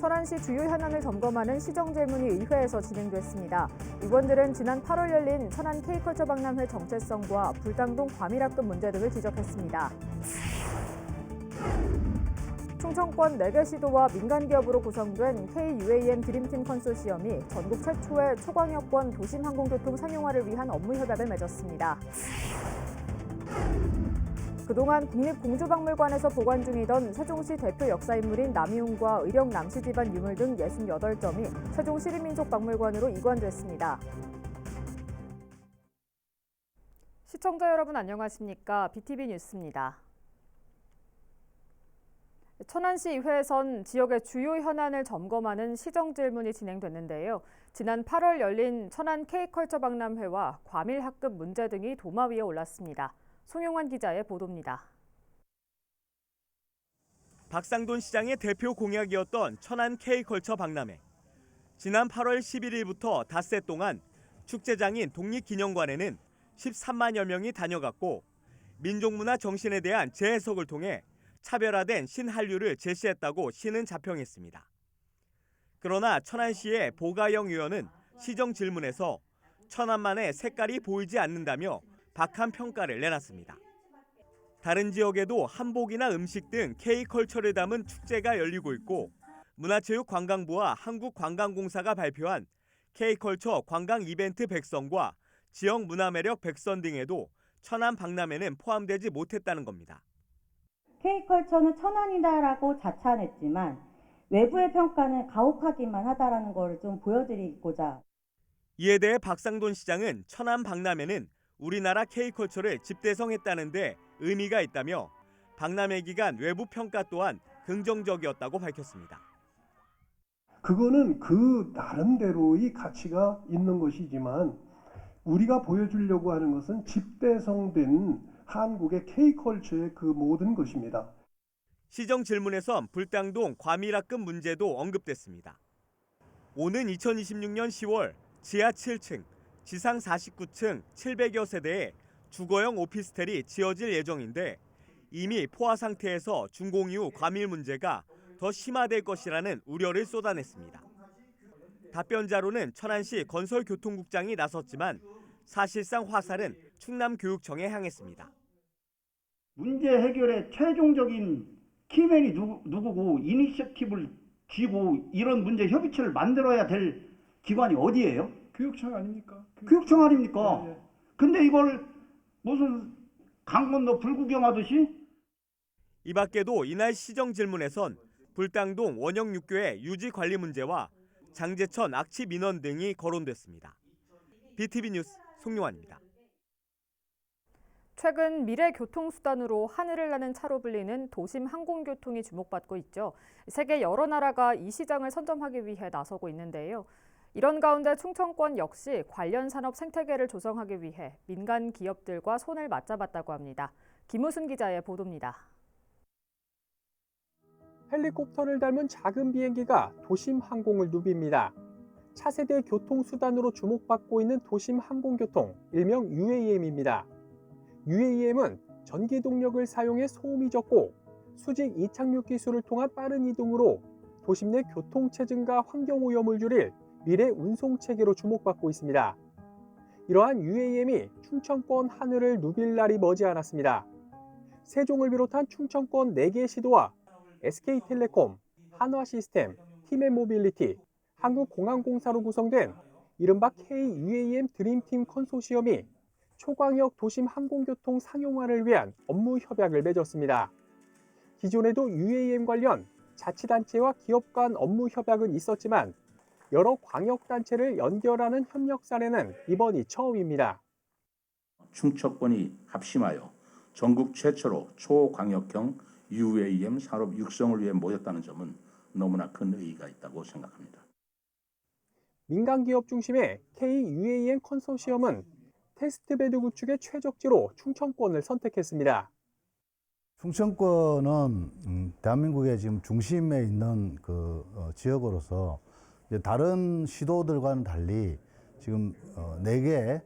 천안시 주요 현안을 점검하는 시정질문이 의회에서 진행됐습니다. 의원들은 지난 8월 열린 천안 K컬처 박람회 정체성과 불당동 과밀합금 문제 등을 지적했습니다. 충청권 4개 시도와 민간기업으로 구성된 KUAM 드림팀 컨소시엄이 전국 최초의 초광역권 도심항공교통 상용화를 위한 업무 협약을 맺었습니다. 그동안 국립공주박물관에서 보관 중이던 세종시 대표 역사인물인 남이웅과 의령 남씨집안 유물 등 68점이 세종시립민속박물관으로 이관됐습니다. 시청자 여러분 안녕하십니까? BTV 뉴스입니다. 천안시의회에선 지역의 주요 현안을 점검하는 시정질문이 진행됐는데요. 지난 8월 열린 천안 K컬처 박람회와 과밀합금 문제 등이 도마 위에 올랐습니다. 송용환 기자의 보도입니다. 박상돈 시장의 대표 공약이었던 천안 K컬처 박람회. 지난 8월 11일부터 닷새 동안 축제장인 독립기념관에는 13만여 명이 다녀갔고 민족문화 정신에 대한 재해석을 통해 차별화된 신한류를 제시했다고 시는 자평했습니다. 그러나 천안시의 보가영 의원은 시정 질문에서 천안만의 색깔이 보이지 않는다며 박한 평가를 내놨습니다. 다른 지역에도 한복이나 음식 등 K컬처를 담은 축제가 열리고 있고 문화체육관광부와 한국관광공사가 발표한 K컬처 관광 이벤트 백선과 지역 문화매력 백선 등에도 천안 박람회는 포함되지 못했다는 겁니다. K컬처는 천안이다라고 자찬했지만 외부의 평가는 가혹하기만 하다라는 걸 좀 보여드리고자. 이에 대해 박상돈 시장은 천안 박람회는 우리나라 K컬처를 집대성했다는 데 의미가 있다며 박람회 기간 외부 평가 또한 긍정적이었다고 밝혔습니다. 그거는 그 나름대로의 가치가 있는 것이지만 우리가 보여주려고 하는 것은 집대성된 한국의 K컬처의 그 모든 것입니다. 시정 질문에선 불당동 과밀합금 문제도 언급됐습니다. 오는 2026년 10월 지하 7층, 지상 49층 700여 세대의 주거용 오피스텔이 지어질 예정인데 이미 포화 상태에서 준공 이후 과밀 문제가 더 심화될 것이라는 우려를 쏟아냈습니다. 답변자로는 천안시 건설교통국장이 나섰지만 사실상 화살은 충남교육청에 향했습니다. 문제 해결의 최종적인 키맨이 누구고 이니셔티브를 쥐고 이런 문제 협의체를 만들어야 될 기관이 어디예요? 교육청 아닙니까? 교육청 아닙니까? 네. 근데 이걸 무슨 강 건너 불구경하듯이? 이 밖에도 이날 시정 질문에선 불당동 원형6교의 유지 관리 문제와 장제천 악취 민원 등이 거론됐습니다. BTV 뉴스 송용환입니다. 최근 미래 교통수단으로 하늘을 나는 차로 불리는 도심 항공교통이 주목받고 있죠. 세계 여러 나라가 이 시장을 선점하기 위해 나서고 있는데요. 이런 가운데 충청권 역시 관련 산업 생태계를 조성하기 위해 민간 기업들과 손을 맞잡았다고 합니다. 김우순 기자의 보도입니다. 헬리콥터를 닮은 작은 비행기가 도심 항공을 누빕니다. 차세대 교통수단으로 주목받고 있는 도심 항공교통, 일명 UAM입니다. UAM은 전기 동력을 사용해 소음이 적고 수직 이착륙 기술을 통한 빠른 이동으로 도심 내 교통체증과 환경오염을 줄일 미래 운송체계로 주목받고 있습니다. 이러한 UAM이 충청권 하늘을 누빌 날이 머지않았습니다. 세종을 비롯한 충청권 4개 시도와 SK텔레콤, 한화시스템, 티맵모빌리티, 한국공항공사로 구성된 이른바 KUAM 드림팀 컨소시엄이 초광역 도심 항공교통 상용화를 위한 업무 협약을 맺었습니다. 기존에도 UAM 관련 자치단체와 기업 간 업무 협약은 있었지만 여러 광역단체를 연결하는 협력 사례는 이번이 처음입니다. 충청권이 합심하여 전국 최초로 초광역형 UAM 산업 육성을 위해 모였다는 점은 너무나 큰 의의가 있다고 생각합니다. 민간기업 중심의 KUAM 컨소시엄은 테스트베드 구축의 최적지로 충청권을 선택했습니다. 충청권은 대한민국의 지금 중심에 있는 지역으로서 이제 다른 시도들과는 달리 지금 4개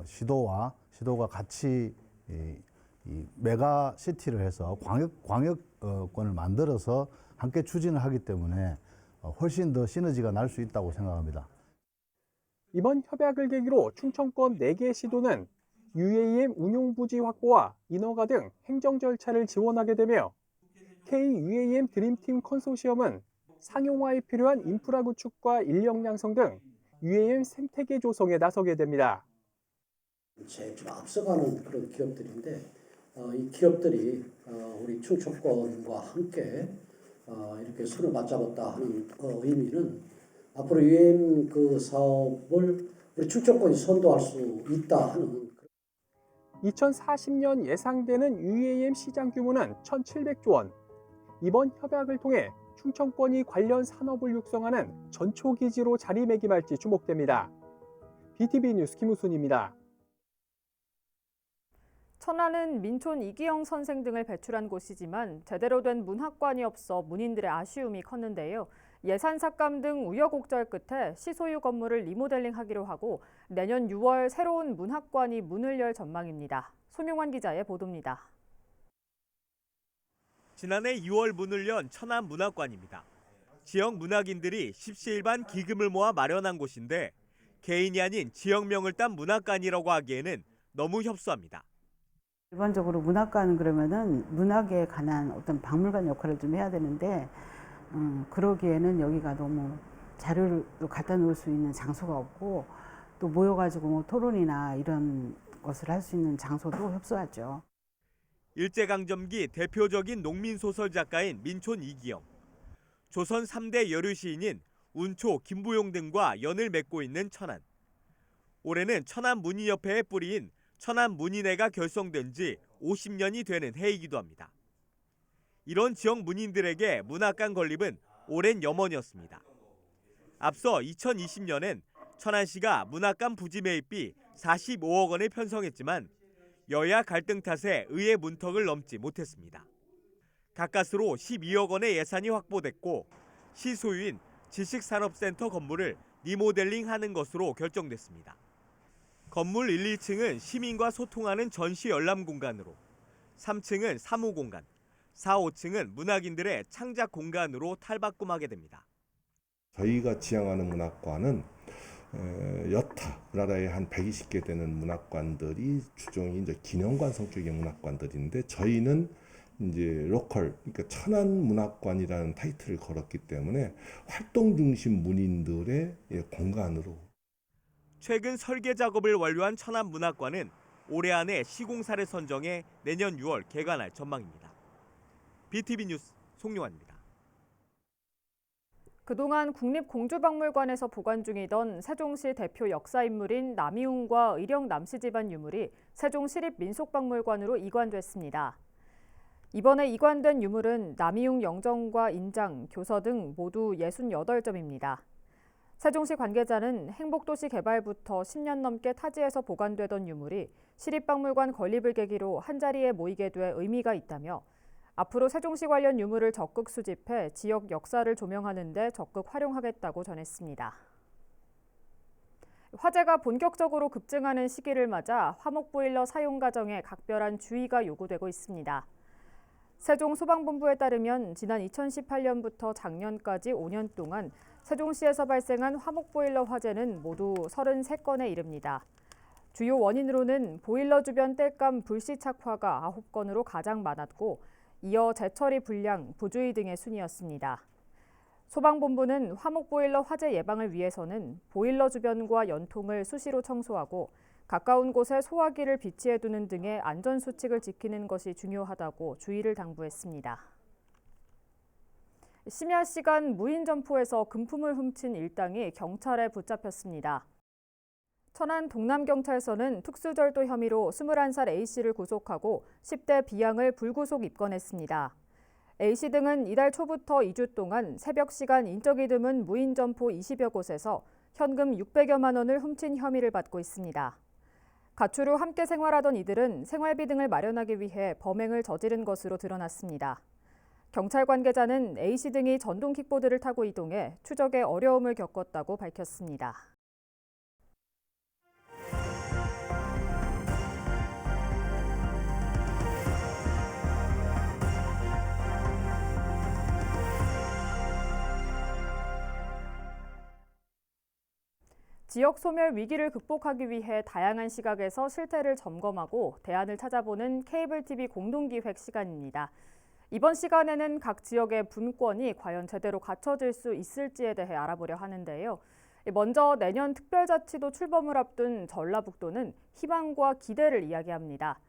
시도가 같이 이 메가시티를 해서 광역권을 만들어서 함께 추진을 하기 때문에 훨씬 더 시너지가 날 수 있다고 생각합니다. 이번 협약을 계기로 충청권 4개 시도는 UAM 운용 부지 확보와 인허가 등 행정 절차를 지원하게 되며 K-UAM 드림팀 컨소시엄은 상용화에 필요한 인프라 구축과 인력 양성 등 UAM 생태계 조성에 나서게 됩니다. 제일 좀 앞서가는 그런 기업들인데 이 기업들이 우리 충청권과 함께 이렇게 손을 맞잡았다 하는 의미는 앞으로 UAM 그 사업을 우리 충청권이 선도할 수 있다 하는 2040년 예상되는 UAM 시장 규모는 1,700조 원. 이번 협약을 통해 충청권이 관련 산업을 육성하는 전초기지로 자리매김할지 주목됩니다. BTV 뉴스 김우순입니다. 천안은 민촌 이기영 선생 등을 배출한 곳이지만 제대로 된 문학관이 없어 문인들의 아쉬움이 컸는데요. 예산 삭감 등 우여곡절 끝에 시소유 건물을 리모델링하기로 하고 내년 6월 새로운 문학관이 문을 열 전망입니다. 손용환 기자의 보도입니다. 지난해 2월 문을 연 천안 문학관입니다. 지역 문학인들이 십시일반 기금을 모아 마련한 곳인데 개인이 아닌 지역명을 딴 문학관이라고 하기에는 너무 협소합니다. 일반적으로 문학관은 그러면은 문학에 관한 어떤 박물관 역할을 좀 해야 되는데 그러기에는 여기가 너무 자료를 갖다 놓을 수 있는 장소가 없고 또 모여가지고 뭐 토론이나 이런 것을 할 수 있는 장소도 협소하죠. 일제강점기 대표적인 농민소설 작가인 민촌 이기영, 조선 3대 여류 시인인 운초, 김부용 등과 연을 맺고 있는 천안. 올해는 천안문인협회의 뿌리인 천안문인회가 결성된 지 50년이 되는 해이기도 합니다. 이런 지역 문인들에게 문학관 건립은 오랜 염원이었습니다. 앞서 2020년엔 천안시가 문학관 부지 매입비 45억 원을 편성했지만 여야 갈등 탓에 의회 문턱을 넘지 못했습니다. 가까스로 12억 원의 예산이 확보됐고 시소유인 지식산업센터 건물을 리모델링하는 것으로 결정됐습니다. 건물 1, 2층은 시민과 소통하는 전시 열람 공간으로, 3층은 사무 공간, 4, 5층은 문학인들의 창작 공간으로 탈바꿈하게 됩니다. 저희가 지향하는 문학관은 여타 우리나라에 한 120개 되는 문학관들이 주종이 이제 기념관 성격의 문학관들인데 저희는 이제 로컬, 그러니까 천안 문학관이라는 타이틀을 걸었기 때문에 활동 중심 문인들의 공간으로. 최근 설계 작업을 완료한 천안 문학관은 올해 안에 시공사를 선정해 내년 6월 개관할 전망입니다. BTV 뉴스 송용환입니다. 그동안 국립공주박물관에서 보관 중이던 세종시 대표 역사인물인 남이웅과 의령 남씨 집안 유물이 세종시립민속박물관으로 이관됐습니다. 이번에 이관된 유물은 남이웅 영정과 인장, 교서 등 모두 68점입니다. 세종시 관계자는 행복도시 개발부터 10년 넘게 타지에서 보관되던 유물이 시립박물관 건립을 계기로 한자리에 모이게 돼 의미가 있다며 앞으로 세종시 관련 유물을 적극 수집해 지역 역사를 조명하는 데 적극 활용하겠다고 전했습니다. 화재가 본격적으로 급증하는 시기를 맞아 화목보일러 사용 과정에 각별한 주의가 요구되고 있습니다. 세종소방본부에 따르면 지난 2018년부터 작년까지 5년 동안 세종시에서 발생한 화목보일러 화재는 모두 33건에 이릅니다. 주요 원인으로는 보일러 주변 땔감 불씨 착화가 9건으로 가장 많았고 이어 재처리 불량, 부주의 등의 순이었습니다. 소방본부는 화목보일러 화재 예방을 위해서는 보일러 주변과 연통을 수시로 청소하고 가까운 곳에 소화기를 비치해두는 등의 안전수칙을 지키는 것이 중요하다고 주의를 당부했습니다. 심야 시간 무인 점포에서 금품을 훔친 일당이 경찰에 붙잡혔습니다. 천안 동남경찰서는 특수절도 혐의로 21살 A씨를 구속하고 10대 B양을 불구속 입건했습니다. A씨 등은 이달 초부터 2주 동안 새벽 시간 인적이 드문 무인 점포 20여 곳에서 현금 600여만 원을 훔친 혐의를 받고 있습니다. 가출 후 함께 생활하던 이들은 생활비 등을 마련하기 위해 범행을 저지른 것으로 드러났습니다. 경찰 관계자는 A씨 등이 전동 킥보드를 타고 이동해 추적에 어려움을 겪었다고 밝혔습니다. 지역 소멸 위기를 극복하기 위해 다양한 시각에서 실태를 점검하고 대안을 찾아보는 케이블 TV 공동기획 시간입니다. 이번 시간에는 각 지역의 분권이 과연 제대로 갖춰질 수 있을지에 대해 알아보려 하는데요. 먼저 내년 특별자치도 출범을 앞둔 전라북도는 희망과 기대를 이야기합니다.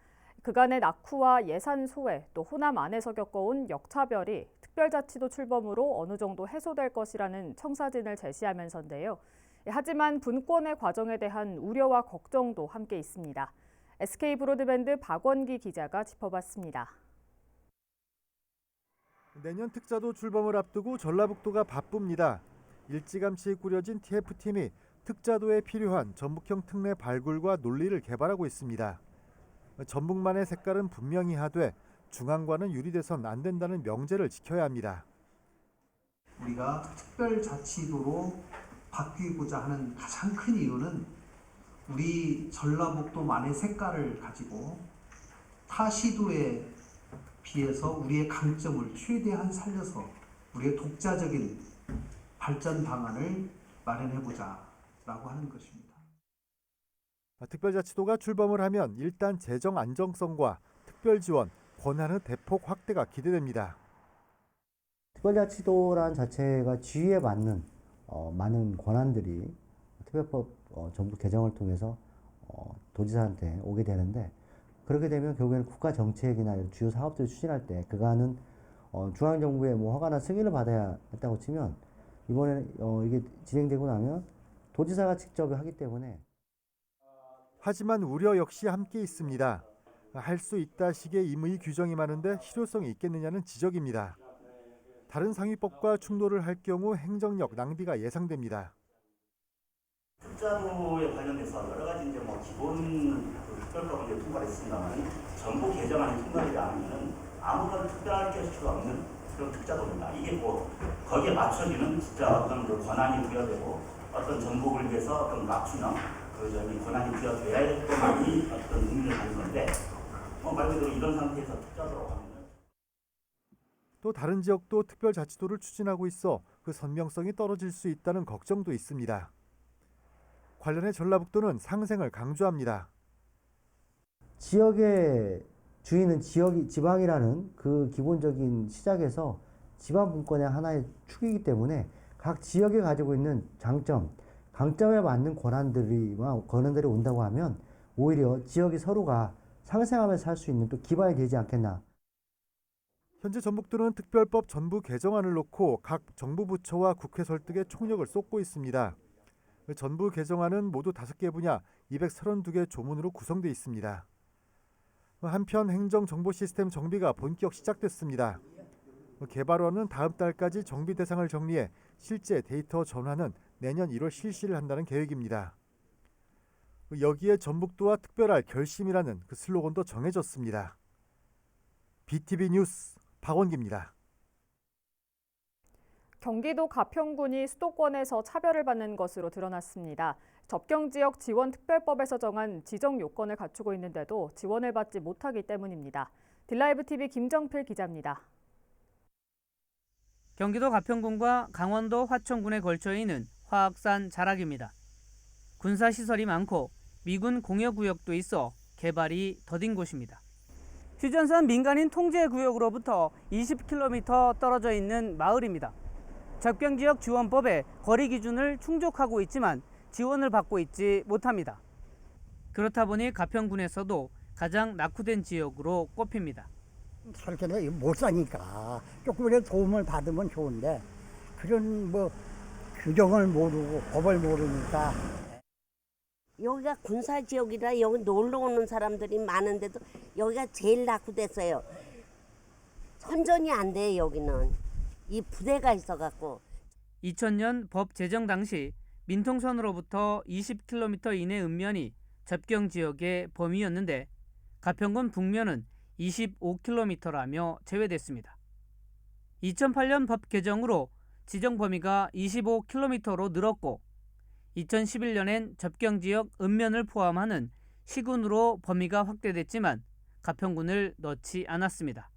그간의 낙후와 예산 소외, 또 호남 안에서 겪어온 역차별이 특별자치도 출범으로 어느 정도 해소될 것이라는 청사진을 제시하면서인데요. 하지만 분권의 과정에 대한 우려와 걱정도 함께 있습니다. SK 브로드밴드 박원기 기자가 짚어봤습니다. 내년 특자도 출범을 앞두고 전라북도가 바쁩니다. 일찌감치 꾸려진 TF팀이 특자도에 필요한 전북형 특례 발굴과 논리를 개발하고 있습니다. 전북만의 색깔은 분명히 하되 중앙과는 유리돼선 안 된다는 명제를 지켜야 합니다. 우리가 특별자치도로 바뀌고자 하는 가장 큰 이유는 우리 전라북도만의 색깔을 가지고 타 시도에 비해서 우리의 강점을 최대한 살려서 우리의 독자적인 발전 방안을 마련해보자 라고 하는 것입니다. 특별자치도가 출범을 하면 일단 재정 안정성과 특별지원, 권한의 대폭 확대가 기대됩니다. 특별자치도라는 자체가 지위에 맞는 많은 권한들이 특별법 정부 개정을 통해서 도지사한테 오게 되는데, 그렇게 되면 결국에는 국가 정책이나 주요 사업들을 추진할 때 그간은 중앙정부의 허가나 승인을 받아야 했다고 치면, 이번에 이게 진행되고 나면 도지사가 직접 하기 때문에. 하지만 우려 역시 함께 있습니다. 할 수 있다 식의 임의 규정이 많은데 실효성이 있겠느냐는 지적입니다. 다른 상위법과 충돌을 할 경우 행정력 낭비가 예상됩니다. 특자도에 관련해서 여러 가지 이제 기본 특별법을 이제 통과를 했습니다만, 전부 개정안이 통과되지 않으면 아무런 특별할 것이 없는 그런 특자도입니다. 이게 거기에 맞춰지는 진짜 어떤 권한이 부여되고 어떤 전북을 위해서 어떤 맞춤형 권한이 부여돼야 될 것만이 어떤 의미를 가진 건데, 말 그대로 이런 상태에서 특자도라고 하면 또 다른 지역도 특별자치도를 추진하고 있어 그 선명성이 떨어질 수 있다는 걱정도 있습니다. 관련해 전라북도는 상생을 강조합니다. 지역의 주인은 지방이라는 그 기본적인 시작에서 지방 분권의 하나의 축이기 때문에 각 지역이 가지고 있는 장점, 강점에 맞는 권한들이 온다고 하면 오히려 지역이 서로가 상생하면서 살 수 있는 또 기반이 되지 않겠나. 현재 전북도는 특별법 전부 개정안을 놓고 각 정부 부처와 국회 설득에 총력을 쏟고 있습니다. 전부 개정안은 모두 5개 분야 232개 조문으로 구성되어 있습니다. 한편 행정정보 시스템 정비가 본격 시작됐습니다. 개발원은 다음 달까지 정비 대상을 정리해 실제 데이터 전환은 내년 1월 실시를 한다는 계획입니다. 여기에 전북도와 특별할 결심이라는 그 슬로건도 정해졌습니다. BTV 뉴스 박원기입니다. 경기도 가평군이 수도권에서 차별을 받는 것으로 드러났습니다. 접경지역 지원특별법에서 정한 지정 요건을 갖추고 있는데도 지원을 받지 못하기 때문입니다. 딜라이브TV 김정필 기자입니다. 경기도 가평군과 강원도 화천군에 걸쳐 있는 화악산 자락입니다. 군사시설이 많고 미군 공여구역도 있어 개발이 더딘 곳입니다. 휴전선 민간인 통제구역으로부터 20km 떨어져 있는 마을입니다. 접경지역 지원법에 거리 기준을 충족하고 있지만 지원을 받고 있지 못합니다. 그렇다 보니 가평군에서도 가장 낙후된 지역으로 꼽힙니다. 살기는 못 사니까 조금이라도 도움을 받으면 좋은데 그런 규정을 모르고 법을 모르니까. 여기가 군사지역이라 여기 놀러 오는 사람들이 많은데도 여기가 제일 낙후됐어요. 선전이 안 돼요. 여기는 이 부대가 있어갖고. 2000년 법 제정 당시 민통선으로부터 20km 이내 읍면이 접경지역의 범위였는데 가평군 북면은 25km라며 제외됐습니다. 2008년 법 개정으로 지정 범위가 25km로 늘었고 2011년엔 접경지역 읍면을 포함하는 시군으로 범위가 확대됐지만 가평군을 넣지 않았습니다.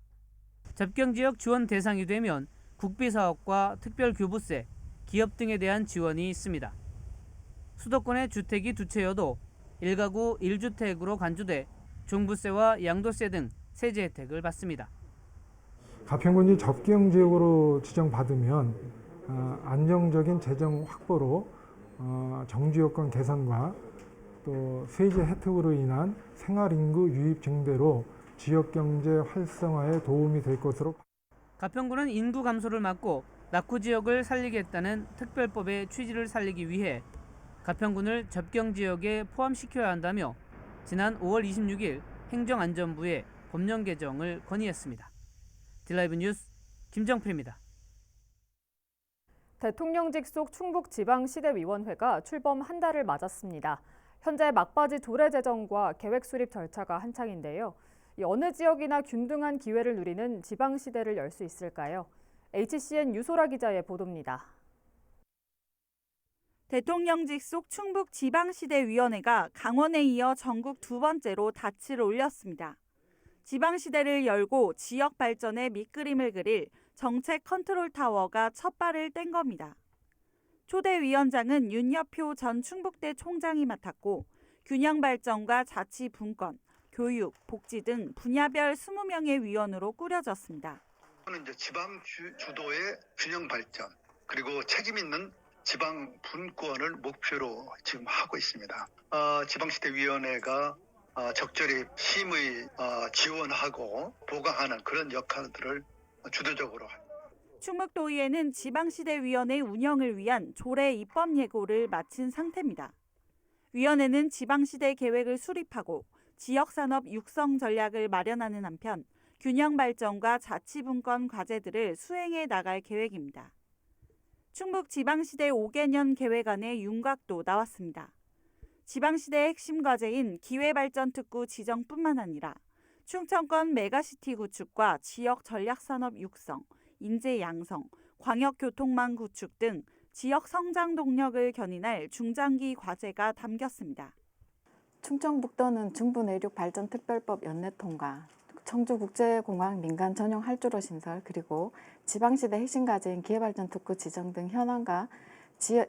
접경지역 지원 대상이 되면 국비사업과 특별교부세, 기업 등에 대한 지원이 있습니다. 수도권의 주택이 두 채여도 1가구 1주택으로 간주돼 종부세와 양도세 등 세제 혜택을 받습니다. 가평군이 접경 지역으로 지정받으면 안정적인 재정 확보로 정주 여건 개선과 또 세제 혜택으로 인한 생활 인구 유입 증대로 지역 경제 활성화에 도움이 될 것으로. 가평군은 인구 감소를 막고 낙후 지역을 살리겠다는 특별법의 취지를 살리기 위해 가평군을 접경 지역에 포함시켜야 한다며 지난 5월 26일 행정안전부에 법령 개정을 건의했습니다. 딜라이브 뉴스 김정필입니다. 대통령직 속 충북지방시대위원회가 출범 한 달을 맞았습니다. 현재 막바지 조례 제정과 계획 수립 절차가 한창인데요. 어느 지역이나 균등한 기회를 누리는 지방시대를 열 수 있을까요? HCN 유소라 기자의 보도입니다. 대통령직 속 충북지방시대위원회가 강원에 이어 전국 두 번째로 닻을 올렸습니다. 지방시대를 열고 지역 발전의 밑그림을 그릴 정책 컨트롤 타워가 첫 발을 뗀 겁니다. 초대 위원장은 윤여표 전 충북대 총장이 맡았고 균형 발전과 자치 분권, 교육, 복지 등 분야별 20명의 위원으로 꾸려졌습니다. 이제 지방 주도의 균형 발전 그리고 책임 있는 지방 분권을 목표로 지금 하고 있습니다. 지방시대위원회가 적절히 힘의 지원하고 보강하는 그런 역할들을 주도적으로 합니다. 충북도의회는 지방시대위원회 운영을 위한 조례 입법 예고를 마친 상태입니다. 위원회는 지방시대 계획을 수립하고 지역산업 육성 전략을 마련하는 한편 균형 발전과 자치분권 과제들을 수행해 나갈 계획입니다. 충북 지방시대 5개년 계획안에 윤곽도 나왔습니다. 지방시대의 핵심 과제인 기회발전특구 지정뿐만 아니라 충청권 메가시티 구축과 지역 전략산업 육성, 인재 양성, 광역교통망 구축 등 지역 성장 동력을 견인할 중장기 과제가 담겼습니다. 충청북도는 중부내륙 발전특별법 연내 통과, 청주국제공항 민간 전용 활주로 신설, 그리고 지방시대 핵심 과제인 기회발전특구 지정 등 현안과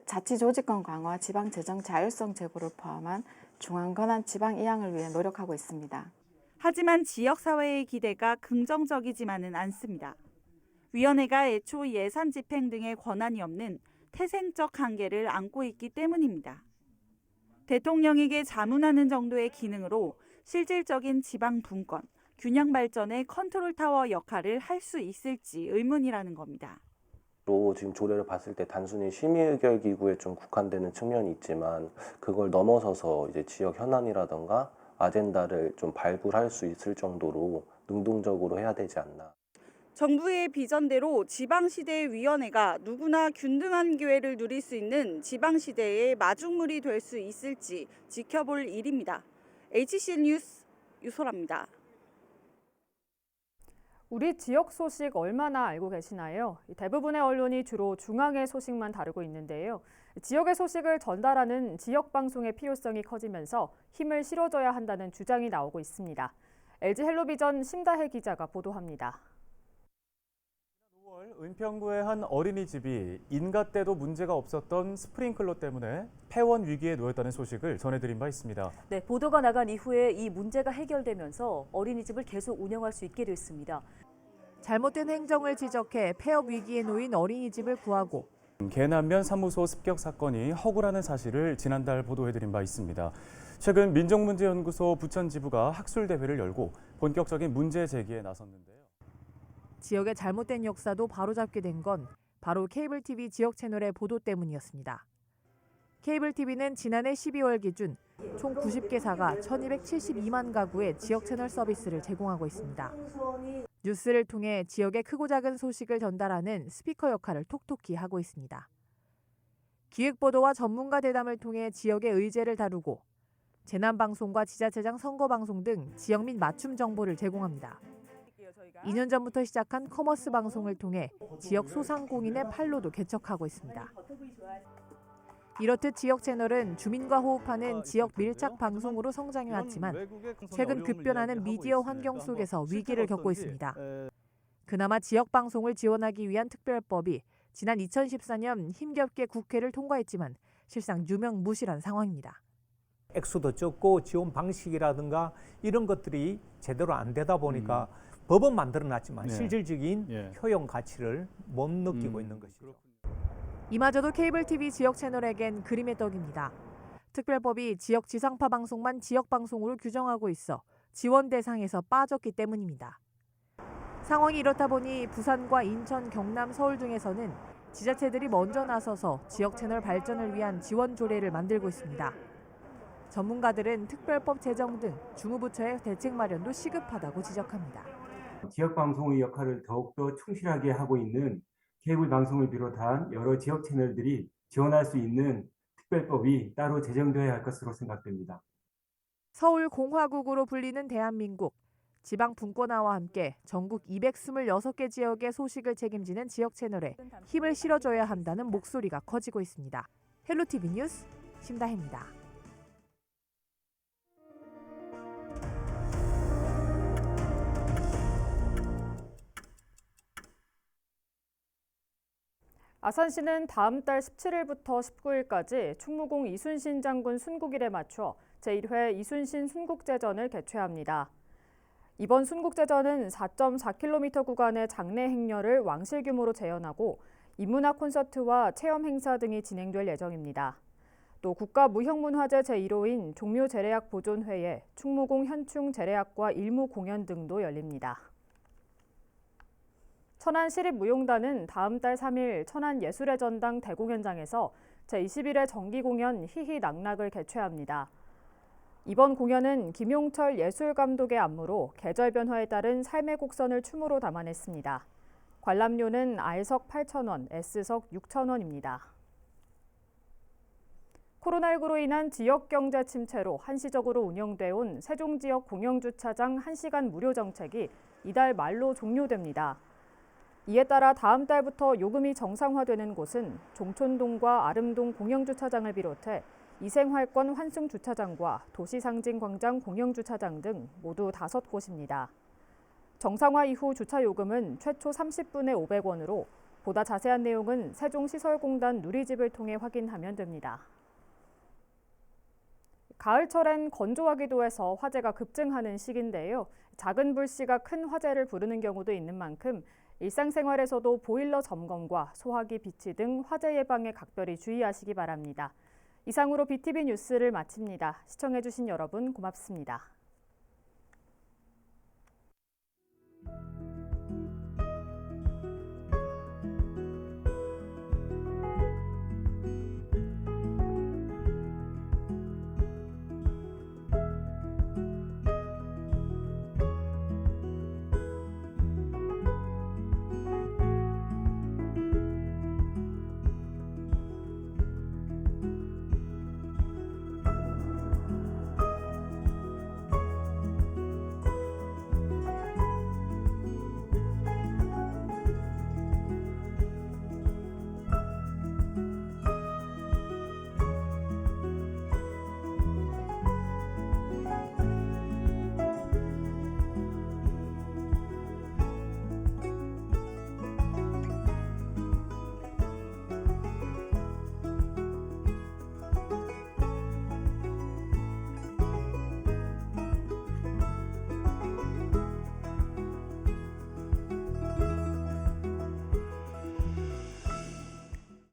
자치조직권 강화, 지방재정 자율성 제고를 포함한 중앙권한 지방 이양을 위해 노력하고 있습니다. 하지만 지역사회의 기대가 긍정적이지만은 않습니다. 위원회가 애초 예산 집행 등의 권한이 없는 태생적 한계를 안고 있기 때문입니다. 대통령에게 자문하는 정도의 기능으로 실질적인 지방 분권, 균형 발전의 컨트롤 타워 역할을 할 수 있을지 의문이라는 겁니다. 지금 조례를 봤을 때 단순히 심의의결 기구에 좀 국한되는 측면이 있지만 그걸 넘어서서 이제 지역 현안이라던가 아젠다를 좀 발굴할 수 있을 정도로 능동적으로 해야 되지 않나. 정부의 비전대로 지방시대위원회가 누구나 균등한 기회를 누릴 수 있는 지방시대의 마중물이 될 수 있을지 지켜볼 일입니다. HCN 뉴스 유소라입니다. 우리 지역 소식 얼마나 알고 계시나요? 대부분의 언론이 주로 중앙의 소식만 다루고 있는데요. 지역의 소식을 전달하는 지역 방송의 필요성이 커지면서 힘을 실어줘야 한다는 주장이 나오고 있습니다. LG 헬로비전 심다혜 기자가 보도합니다. 은평구의 한 어린이집이 인가 때도 문제가 없었던 스프링클러 때문에 폐원 위기에 놓였다는 소식을 전해드린 바 있습니다. 네, 보도가 나간 이후에 이 문제가 해결되면서 어린이집을 계속 운영할 수 있게 됐습니다. 잘못된 행정을 지적해 폐업 위기에 놓인 어린이집을 구하고 계남면 사무소 습격 사건이 허구라는 사실을 지난달 보도해드린 바 있습니다. 최근 민족문제연구소 부천지부가 학술대회를 열고 본격적인 문제 제기에 나섰는데요. 지역의 잘못된 역사도 바로잡게 된 건 바로 케이블 TV 지역 채널의 보도 때문이었습니다. 케이블 TV는 지난해 12월 기준 총 90개사가 1272만 가구의 지역 채널 서비스를 제공하고 있습니다. 뉴스를 통해 지역의 크고 작은 소식을 전달하는 스피커 역할을 톡톡히 하고 있습니다. 기획보도와 전문가 대담을 통해 지역의 의제를 다루고 재난방송과 지자체장 선거방송 등 지역 및 맞춤 정보를 제공합니다. 2년 전부터 시작한 커머스 방송을 통해 지역 소상공인의 판로도 개척하고 있습니다. 이렇듯 지역 채널은 주민과 호흡하는 지역 밀착 방송으로 성장해왔지만 최근 급변하는 미디어 환경 속에서 위기를 겪고 있습니다. 그나마 지역 방송을 지원하기 위한 특별법이 지난 2014년 힘겹게 국회를 통과했지만 실상 유명무실한 상황입니다. 액수도 적고 지원 방식이라든가 이런 것들이 제대로 안 되다 보니까 법은 만들어놨지만 실질적인 효용 가치를 못 느끼고 있는 것이죠. 이마저도 케이블 TV 지역 채널에겐 그림의 떡입니다. 특별법이 지역 지상파 방송만 지역 방송으로 규정하고 있어 지원 대상에서 빠졌기 때문입니다. 상황이 이렇다 보니 부산과 인천, 경남, 서울 등에서는 지자체들이 먼저 나서서 지역 채널 발전을 위한 지원 조례를 만들고 있습니다. 전문가들은 특별법 제정 등 주무부처의 대책 마련도 시급하다고 지적합니다. 지역 방송의 역할을 더욱더 충실하게 하고 있는 케이블 방송을 비롯한 여러 지역 채널들이 지원할 수 있는 특별법이 따로 제정되어야 할 것으로 생각됩니다. 서울 공화국으로 불리는 대한민국. 지방 분권화와 함께 전국 226개 지역의 소식을 책임지는 지역 채널에 힘을 실어줘야 한다는 목소리가 커지고 있습니다. 헬로티비 뉴스 심다혜입니다. 아산시는 다음 달 17일부터 19일까지 충무공 이순신 장군 순국일에 맞춰 제1회 이순신 순국제전을 개최합니다. 이번 순국제전은 4.4km 구간의 장례 행렬을 왕실 규모로 재현하고 인문학 콘서트와 체험 행사 등이 진행될 예정입니다. 또 국가무형문화재 제1호인 종묘제례악 보존회에 충무공 현충 제례악과 일무 공연 등도 열립니다. 천안시립무용단은 다음 달 3일 천안예술의 전당 대공연장에서 제21회 정기공연 희희낙낙을 개최합니다. 이번 공연은 김용철 예술감독의 안무로 계절 변화에 따른 삶의 곡선을 춤으로 담아냈습니다. 관람료는 R석 8,000원, S석 6,000원입니다. 코로나19로 인한 지역경제 침체로 한시적으로 운영돼 온 세종지역 공영주차장 1시간 무료 정책이 이달 말로 종료됩니다. 이에 따라 다음 달부터 요금이 정상화되는 곳은 종촌동과 아름동 공영주차장을 비롯해 이생활권 환승주차장과 도시상징광장 공영주차장 등 모두 5곳입니다. 정상화 이후 주차요금은 최초 30분에 500원으로 보다 자세한 내용은 세종시설공단 누리집을 통해 확인하면 됩니다. 가을철엔 건조하기도 해서 화재가 급증하는 시기인데요. 작은 불씨가 큰 화재를 부르는 경우도 있는 만큼 일상생활에서도 보일러 점검과 소화기 비치 등 화재 예방에 각별히 주의하시기 바랍니다. 이상으로 BTV 뉴스를 마칩니다. 시청해주신 여러분 고맙습니다.